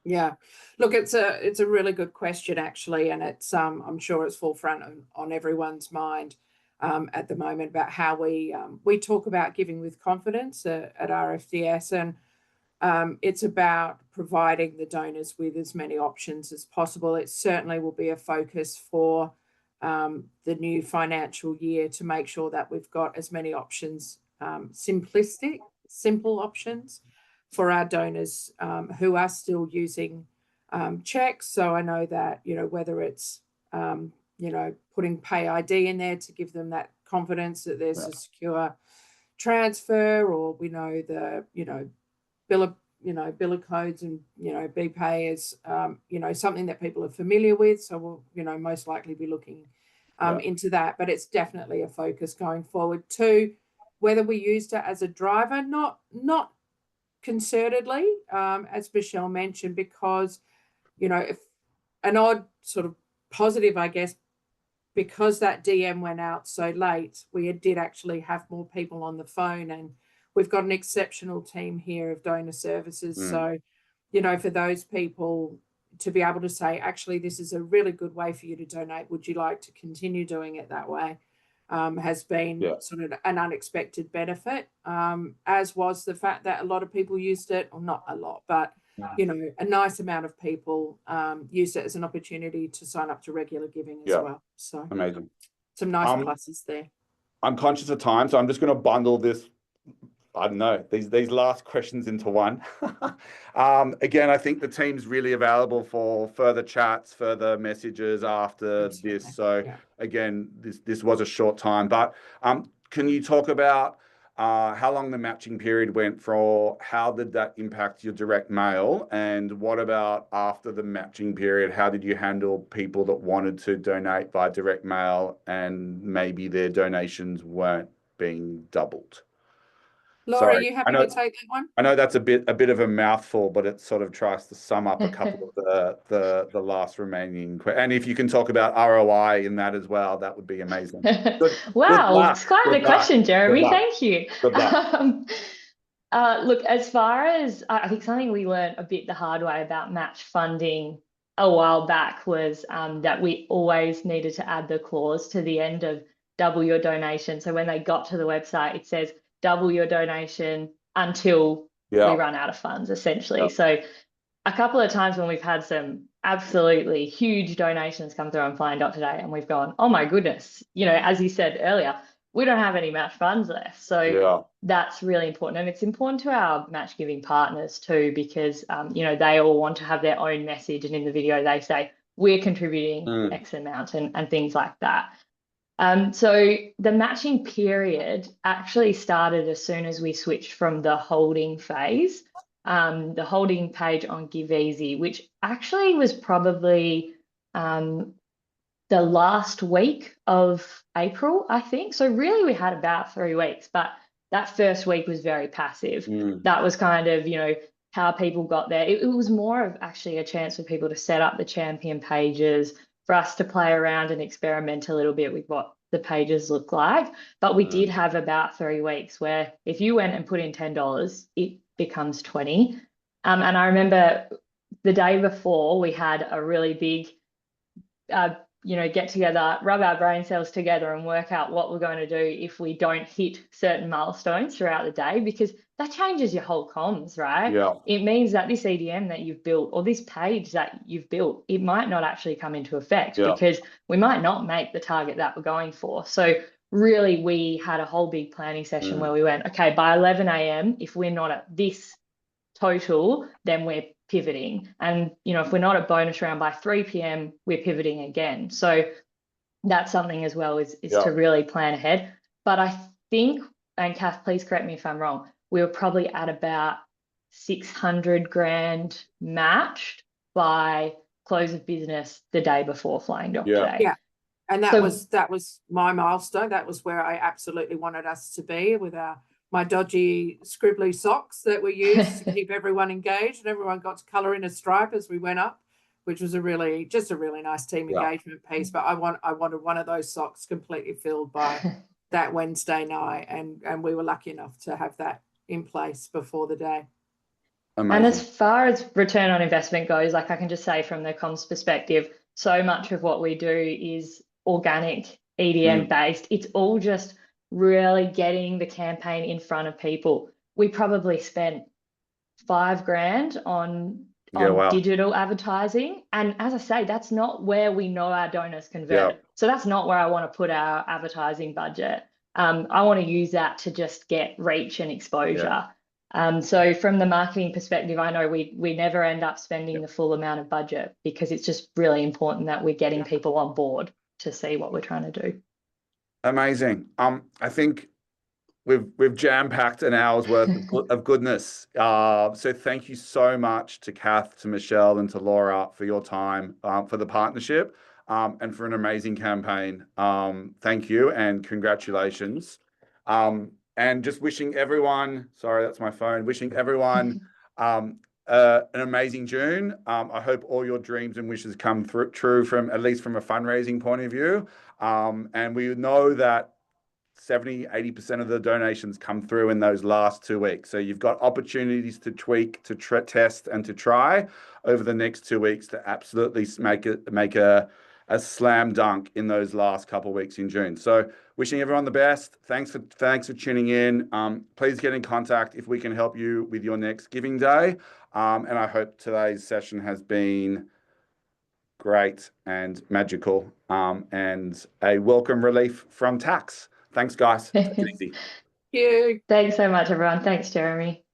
Yeah, look, it's a really good question actually, and it's I'm sure it's forefront on everyone's mind at the moment about how we talk about giving with confidence at RFDS, and it's about providing the donors with as many options as possible. It certainly will be a focus for the new financial year to make sure that we've got as many options, simple options for our donors who are still using checks. So I know that, whether it's, putting pay ID in there to give them that confidence that there's a secure transfer, or we know the, bill of codes and, BPay is, something that people are familiar with. So we'll, most likely be looking into that, but it's definitely a focus going forward too. Whether we used it as a driver, not concertedly, as Michelle mentioned, because, if an odd sort of positive, I guess, because that DM went out so late, we did actually have more people on the phone, and we've got an exceptional team here of donor services. So, for those people to be able to say, actually, this is a really good way for you to donate. Would you like to continue doing it that way? Has been sort of an unexpected benefit, as was the fact that a lot of people used it, or not a lot, but a nice amount of people used it as an opportunity to sign up to regular giving as well. So amazing. Some nice pluses there. I'm conscious of time, so I'm just going to bundle this I don't know, these last questions into one. Again, I think the team's really available for further chats, further messages after Absolutely. this. So Yeah. again, this was a short time, but can you talk about how long the matching period went for? How did that impact your direct mail? And what about after the matching period? How did you handle people that wanted to donate by direct mail and maybe their donations weren't being doubled? Laura, are Sorry, you happy to take that one? I know that's a bit of a mouthful, but it sort of tries to sum up a couple of the last remaining. And if you can talk about ROI in that as well, that would be amazing. Wow, it's quite the question, Jeremy. Thank you. Good luck. Look, as far as I think something we learned a bit the hard way about match funding a while back was that we always needed to add the clause to the end of double your donation. So when they got to the website, it says double your donation until we run out of funds, essentially. So a couple of times when we've had some absolutely huge donations come through on Flying Dot today, and we've gone, oh my goodness, as you said earlier, we don't have any match funds left. So that's really important. And it's important to our match giving partners too, because, they all want to have their own message. And in the video, they say, we're contributing X amount and things like that. So the matching period actually started as soon as we switched from the holding phase, the holding page on Give Easy, which actually was probably the last week of April, I think. So really we had about 3 weeks, but that first week was very passive. That was kind of, how people got there. It was more of actually a chance for people to set up the champion pages, for us to play around and experiment a little bit with what the pages look like. But we did have about 3 weeks where if you went and put in $10, it becomes 20. And I remember the day before we had a really big, get together, rub our brain cells together and work out what we're going to do if we don't hit certain milestones throughout the day, because that changes your whole comms, right? Yeah. It means that this EDM that you've built or this page that you've built, it might not actually come into effect because we might not make the target that we're going for. So really we had a whole big planning session where we went, okay, by 11 a.m, if we're not at this total, then we're pivoting. And, if we're not at bonus round by 3 p.m, we're pivoting again. So that's something as well is to really plan ahead. But I think, and Cath, please correct me if I'm wrong, we were probably at about 600 grand matched by close of business the day before Flying Dog Day. Yeah. And that was my milestone. That was where I absolutely wanted us to be with my dodgy scribbly socks that we used to keep everyone engaged, and everyone got to colour in a stripe as we went up, which was a really nice team engagement piece. But I wanted one of those socks completely filled by that Wednesday night, and we were lucky enough to have that in place before the day. Amazing. And as far as return on investment goes, like I can just say from the comms perspective, so much of what we do is organic, EDM based. It's all just really getting the campaign in front of people. We probably spent $5,000 on digital advertising. And as I say, that's not where we know our donors convert. So that's not where I want to put our advertising budget. I want to use that to just get reach and exposure. So from the marketing perspective, I know we never end up spending the full amount of budget, because it's just really important that we're getting people on board to see what we're trying to do. Amazing. I think we've jam-packed an hour's worth of goodness. So thank you so much to Cath, to Michelle, and to Laura for your time, for the partnership, and for an amazing campaign. Thank you and congratulations. And just wishing everyone, sorry, that's my phone, wishing everyone an amazing June. I hope all your dreams and wishes come true, from at least from a fundraising point of view. And we know that 70-80% of the donations come through in those last 2 weeks. So you've got opportunities to tweak, to test, and to try over the next 2 weeks to absolutely make a slam dunk in those last couple of weeks in June. So wishing everyone the best. Thanks for tuning in. Please get in contact if we can help you with your next giving day. And I hope today's session has been great and magical, and a welcome relief from tax. Thanks, guys. Take it easy. you. Thanks so much, everyone. Thanks, Jeremy.